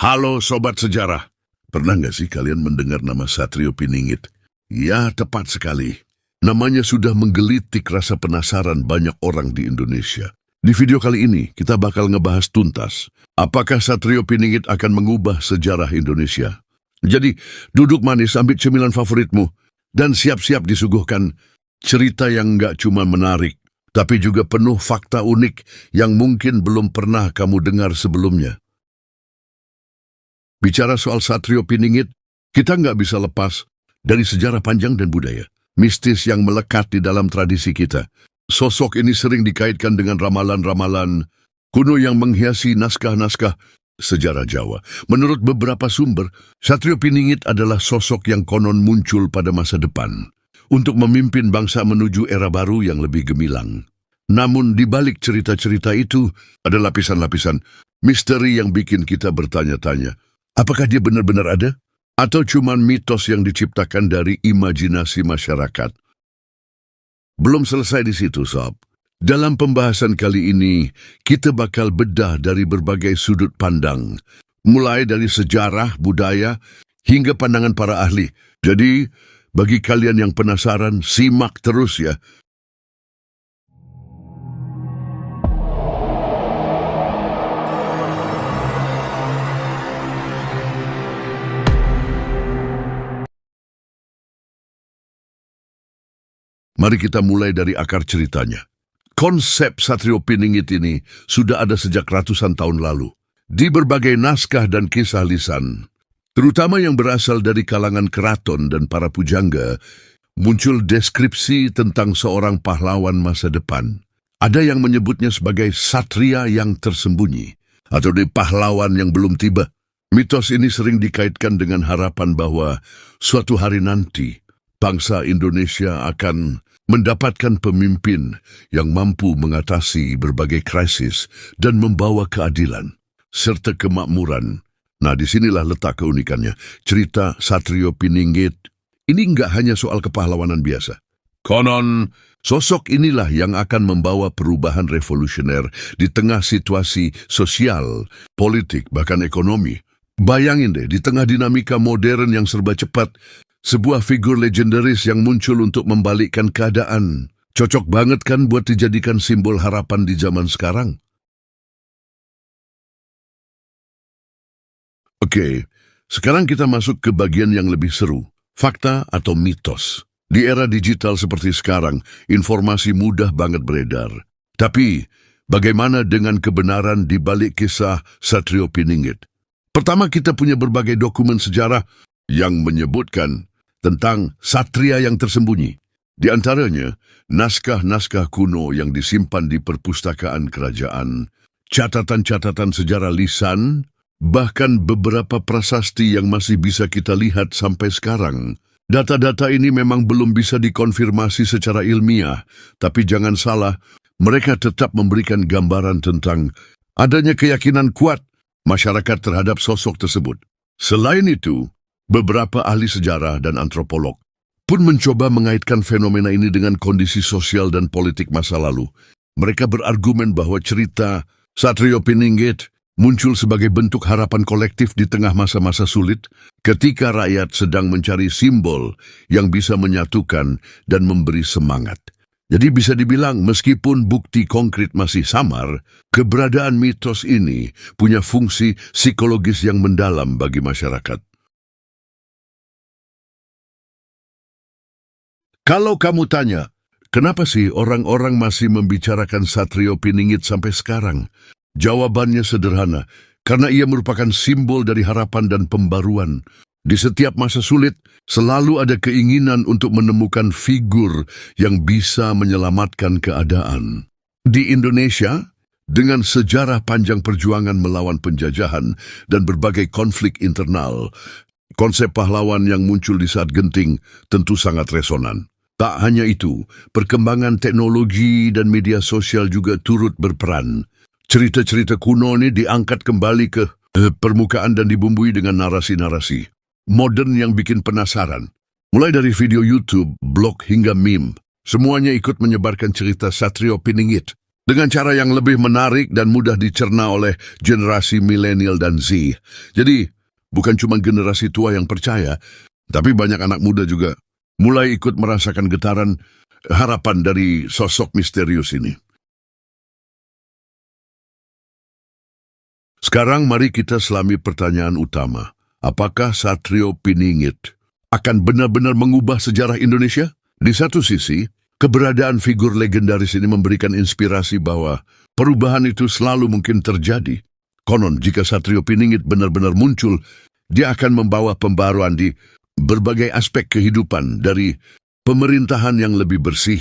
Halo Sobat Sejarah, pernah nggak sih kalian mendengar nama Satrio Piningit? Ya, tepat sekali. Namanya sudah menggelitik rasa penasaran banyak orang di Indonesia. Di video kali ini, kita bakal ngebahas tuntas. Apakah Satrio Piningit akan mengubah sejarah Indonesia? Jadi, duduk manis, ambil cemilan favoritmu, dan siap-siap disuguhkan cerita yang nggak cuma menarik, tapi juga penuh fakta unik yang mungkin belum pernah kamu dengar sebelumnya. Bicara soal Satrio Piningit, kita nggak bisa lepas dari sejarah panjang dan budaya mistis yang melekat di dalam tradisi kita. Sosok ini sering dikaitkan dengan ramalan-ramalan kuno yang menghiasi naskah-naskah sejarah Jawa. Menurut beberapa sumber, Satrio Piningit adalah sosok yang konon muncul pada masa depan untuk memimpin bangsa menuju era baru yang lebih gemilang. Namun di balik cerita-cerita itu ada lapisan-lapisan misteri yang bikin kita bertanya-tanya. Apakah dia benar-benar ada? Atau cuma mitos yang diciptakan dari imajinasi masyarakat? Belum selesai di situ, Sob. Dalam pembahasan kali ini, kita bakal bedah dari berbagai sudut pandang. Mulai dari sejarah, budaya, hingga pandangan para ahli. Jadi, bagi kalian yang penasaran, simak terus ya. Mari kita mulai dari akar ceritanya. Konsep Satrio Piningit ini sudah ada sejak ratusan tahun lalu. Di berbagai naskah dan kisah lisan, terutama yang berasal dari kalangan keraton dan para pujangga, muncul deskripsi tentang seorang pahlawan masa depan. Ada yang menyebutnya sebagai satria yang tersembunyi, atau di pahlawan yang belum tiba. Mitos ini sering dikaitkan dengan harapan bahwa suatu hari nanti, bangsa Indonesia akan mendapatkan pemimpin yang mampu mengatasi berbagai krisis dan membawa keadilan serta kemakmuran. Nah, disinilah letak keunikannya. Cerita Satrio Piningit ini nggak hanya soal kepahlawanan biasa. Konon, sosok inilah yang akan membawa perubahan revolusioner di tengah situasi sosial, politik, bahkan ekonomi. Bayangin deh, di tengah dinamika modern yang serba cepat, sebuah figur legendaris yang muncul untuk membalikkan keadaan. Cocok banget kan buat dijadikan simbol harapan di zaman sekarang? Oke, sekarang kita masuk ke bagian yang lebih seru. Fakta atau mitos. Di era digital seperti sekarang, informasi mudah banget beredar. Tapi, bagaimana dengan kebenaran di balik kisah Satrio Piningit? Pertama, kita punya berbagai dokumen sejarah yang menyebutkan tentang satria yang tersembunyi. Di antaranya, naskah-naskah kuno yang disimpan di perpustakaan kerajaan, catatan-catatan sejarah lisan, bahkan beberapa prasasti yang masih bisa kita lihat sampai sekarang. Data-data ini memang belum bisa dikonfirmasi secara ilmiah, tapi jangan salah, mereka tetap memberikan gambaran tentang adanya keyakinan kuat masyarakat terhadap sosok tersebut. Selain itu, beberapa ahli sejarah dan antropolog pun mencoba mengaitkan fenomena ini dengan kondisi sosial dan politik masa lalu. Mereka berargumen bahwa cerita Satrio Piningit muncul sebagai bentuk harapan kolektif di tengah masa-masa sulit ketika rakyat sedang mencari simbol yang bisa menyatukan dan memberi semangat. Jadi bisa dibilang meskipun bukti konkret masih samar, keberadaan mitos ini punya fungsi psikologis yang mendalam bagi masyarakat. Kalau kamu tanya, kenapa sih orang-orang masih membicarakan Satrio Piningit sampai sekarang? Jawabannya sederhana, karena ia merupakan simbol dari harapan dan pembaruan. Di setiap masa sulit, selalu ada keinginan untuk menemukan figur yang bisa menyelamatkan keadaan. Di Indonesia, dengan sejarah panjang perjuangan melawan penjajahan dan berbagai konflik internal, konsep pahlawan yang muncul di saat genting tentu sangat resonan. Tak hanya itu, perkembangan teknologi dan media sosial juga turut berperan. Cerita-cerita kuno ini diangkat kembali ke permukaan dan dibumbui dengan narasi-narasi modern yang bikin penasaran. Mulai dari video YouTube, blog hingga meme, semuanya ikut menyebarkan cerita Satrio Piningit. dengan cara yang lebih menarik dan mudah dicerna oleh generasi milenial dan Z. Jadi, bukan cuma generasi tua yang percaya, tapi banyak anak muda juga mulai ikut merasakan getaran harapan dari sosok misterius ini. Sekarang mari kita selami pertanyaan utama. Apakah Satrio Piningit akan benar-benar mengubah sejarah Indonesia? Di satu sisi, keberadaan figur legendaris ini memberikan inspirasi bahwa perubahan itu selalu mungkin terjadi. Konon, jika Satrio Piningit benar-benar muncul, dia akan membawa pembaruan di berbagai aspek kehidupan, dari pemerintahan yang lebih bersih,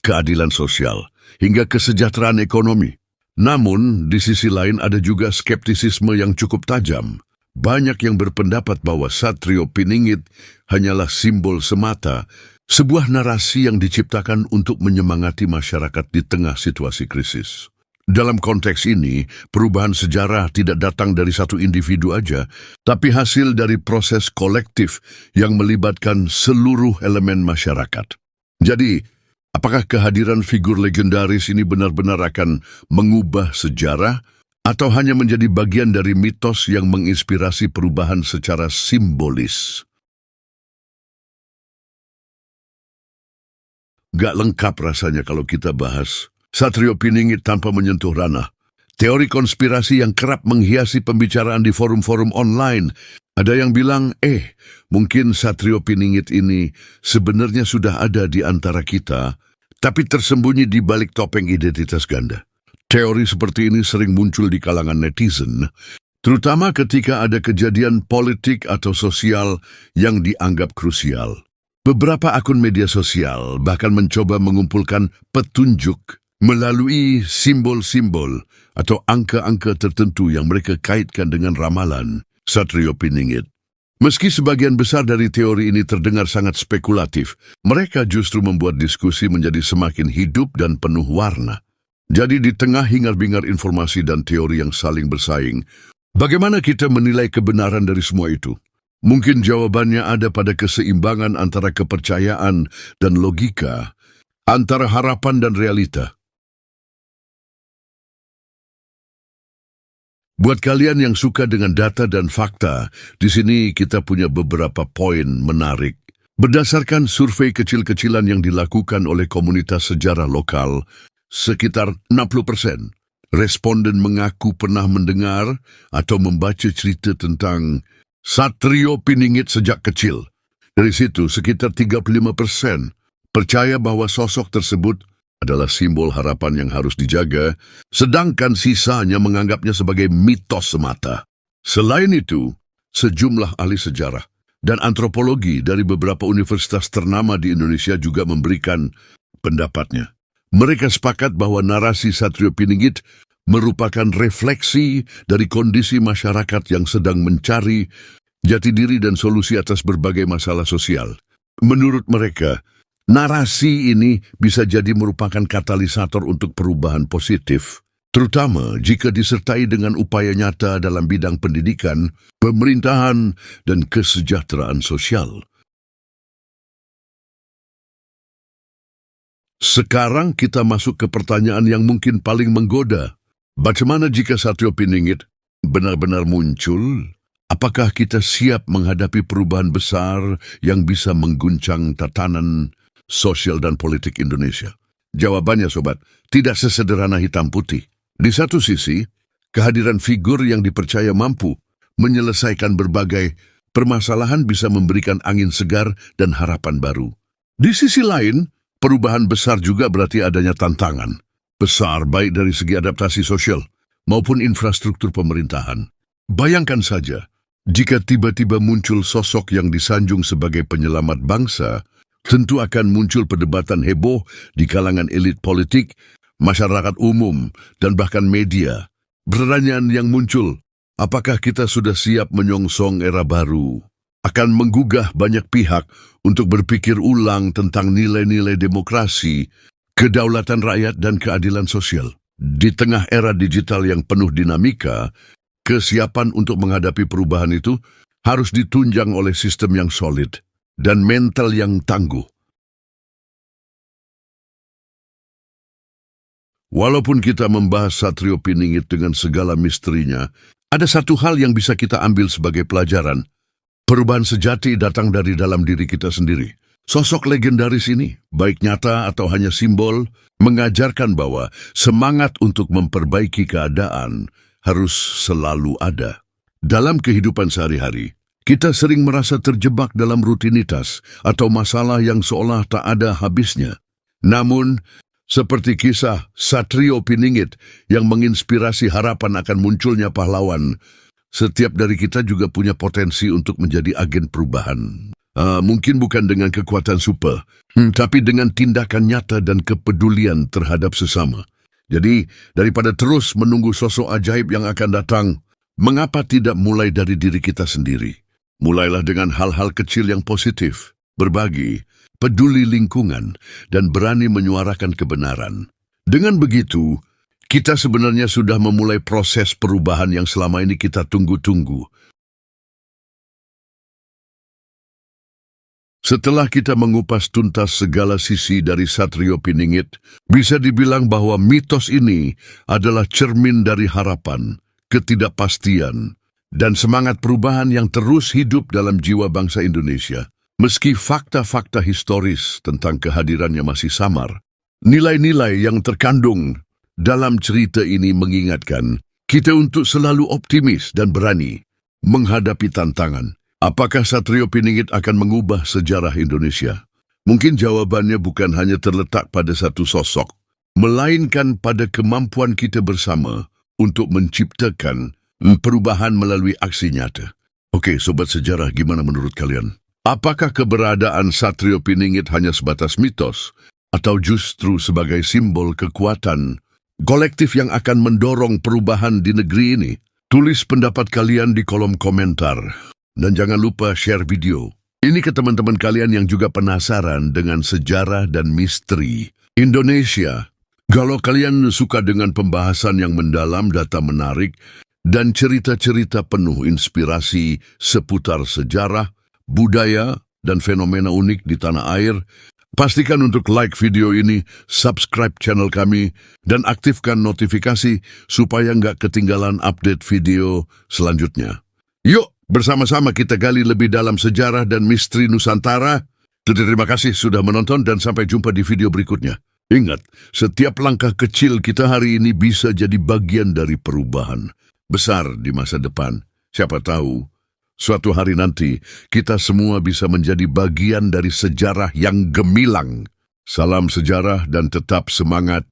keadilan sosial, hingga kesejahteraan ekonomi. Namun, di sisi lain ada juga skeptisisme yang cukup tajam. Banyak yang berpendapat bahwa Satrio Piningit hanyalah simbol semata, sebuah narasi yang diciptakan untuk menyemangati masyarakat di tengah situasi krisis. Dalam konteks ini, perubahan sejarah tidak datang dari satu individu aja, tapi hasil dari proses kolektif yang melibatkan seluruh elemen masyarakat. Jadi, apakah kehadiran figur legendaris ini benar-benar akan mengubah sejarah, atau hanya menjadi bagian dari mitos yang menginspirasi perubahan secara simbolis? Gak lengkap rasanya kalau kita bahas Satrio Piningit tanpa menyentuh ranah teori konspirasi yang kerap menghiasi pembicaraan di forum-forum online. Ada yang bilang, mungkin Satrio Piningit ini sebenarnya sudah ada di antara kita, tapi tersembunyi di balik topeng identitas ganda. Teori seperti ini sering muncul di kalangan netizen, terutama ketika ada kejadian politik atau sosial yang dianggap krusial. Beberapa akun media sosial bahkan mencoba mengumpulkan petunjuk melalui simbol-simbol atau angka-angka tertentu yang mereka kaitkan dengan ramalan Satrio Piningit. Meski sebagian besar dari teori ini terdengar sangat spekulatif, mereka justru membuat diskusi menjadi semakin hidup dan penuh warna. Jadi di tengah hingar-bingar informasi dan teori yang saling bersaing, bagaimana kita menilai kebenaran dari semua itu? Mungkin jawabannya ada pada keseimbangan antara kepercayaan dan logika, antara harapan dan realita. Buat kalian yang suka dengan data dan fakta, di sini kita punya beberapa poin menarik. Berdasarkan survei kecil-kecilan yang dilakukan oleh komunitas sejarah lokal, sekitar 60% responden mengaku pernah mendengar atau membaca cerita tentang Satrio Piningit sejak kecil. Dari situ, sekitar 35% percaya bahwa sosok tersebut adalah simbol harapan yang harus dijaga, sedangkan sisanya menganggapnya sebagai mitos semata. Selain itu, sejumlah ahli sejarah dan antropologi dari beberapa universitas ternama di Indonesia juga memberikan pendapatnya. Mereka sepakat bahwa narasi Satrio Piningit merupakan refleksi dari kondisi masyarakat yang sedang mencari jati diri dan solusi atas berbagai masalah sosial. Menurut mereka, narasi ini bisa jadi merupakan katalisator untuk perubahan positif, terutama jika disertai dengan upaya nyata dalam bidang pendidikan, pemerintahan, dan kesejahteraan sosial. Sekarang kita masuk ke pertanyaan yang mungkin paling menggoda. Bagaimana jika Satrio Piningit benar-benar muncul? Apakah kita siap menghadapi perubahan besar yang bisa mengguncang tatanan sosial dan politik Indonesia? Jawabannya, sobat, tidak sesederhana hitam putih. Di satu sisi, kehadiran figur yang dipercaya mampu menyelesaikan berbagai permasalahan bisa memberikan angin segar dan harapan baru. Di sisi lain, perubahan besar juga berarti adanya tantangan besar baik dari segi adaptasi sosial maupun infrastruktur pemerintahan. Bayangkan saja, jika tiba-tiba muncul sosok yang disanjung sebagai penyelamat bangsa, tentu akan muncul perdebatan heboh di kalangan elit politik, masyarakat umum, dan bahkan media. Pertanyaan yang muncul, apakah kita sudah siap menyongsong era baru? Akan menggugah banyak pihak untuk berpikir ulang tentang nilai-nilai demokrasi, kedaulatan rakyat, dan keadilan sosial. Di tengah era digital yang penuh dinamika, kesiapan untuk menghadapi perubahan itu harus ditunjang oleh sistem yang solid dan mental yang tangguh. Walaupun kita membahas Satrio Piningit dengan segala misterinya, ada satu hal yang bisa kita ambil sebagai pelajaran. Perubahan sejati datang dari dalam diri kita sendiri. Sosok legendaris ini, baik nyata atau hanya simbol, mengajarkan bahwa semangat untuk memperbaiki keadaan harus selalu ada. Dalam kehidupan sehari-hari, kita sering merasa terjebak dalam rutinitas atau masalah yang seolah tak ada habisnya. Namun, seperti kisah Satrio Piningit yang menginspirasi harapan akan munculnya pahlawan, setiap dari kita juga punya potensi untuk menjadi agen perubahan. Mungkin bukan dengan kekuatan super, tapi dengan tindakan nyata dan kepedulian terhadap sesama. Jadi, daripada terus menunggu sosok ajaib yang akan datang, mengapa tidak mulai dari diri kita sendiri? Mulailah dengan hal-hal kecil yang positif, berbagi, peduli lingkungan, dan berani menyuarakan kebenaran. Dengan begitu, kita sebenarnya sudah memulai proses perubahan yang selama ini kita tunggu-tunggu. Setelah kita mengupas tuntas segala sisi dari Satrio Piningit, bisa dibilang bahwa mitos ini adalah cermin dari harapan, ketidakpastian, dan semangat perubahan yang terus hidup dalam jiwa bangsa Indonesia. Meski fakta-fakta historis tentang kehadirannya masih samar, nilai-nilai yang terkandung dalam cerita ini mengingatkan kita untuk selalu optimis dan berani menghadapi tantangan. Apakah Satrio Piningit akan mengubah sejarah Indonesia? Mungkin jawabannya bukan hanya terletak pada satu sosok, melainkan pada kemampuan kita bersama untuk menciptakan perubahan melalui aksi nyata. Oke, Sobat Sejarah, gimana menurut kalian? Apakah keberadaan Satrio Piningit hanya sebatas mitos, atau justru sebagai simbol kekuatan kolektif yang akan mendorong perubahan di negeri ini? Tulis pendapat kalian di kolom komentar, dan jangan lupa share video ini ke teman-teman kalian yang juga penasaran dengan sejarah dan misteri Indonesia. Kalau kalian suka dengan pembahasan yang mendalam, data menarik, dan cerita-cerita penuh inspirasi seputar sejarah, budaya, dan fenomena unik di tanah air, pastikan untuk like video ini, subscribe channel kami, dan aktifkan notifikasi supaya nggak ketinggalan update video selanjutnya. Yuk, bersama-sama kita gali lebih dalam sejarah dan misteri Nusantara. Terima kasih sudah menonton dan sampai jumpa di video berikutnya. Ingat, setiap langkah kecil kita hari ini bisa jadi bagian dari perubahan besar di masa depan. Siapa tahu, suatu hari nanti, kita semua bisa menjadi bagian dari sejarah yang gemilang. Salam sejarah dan tetap semangat.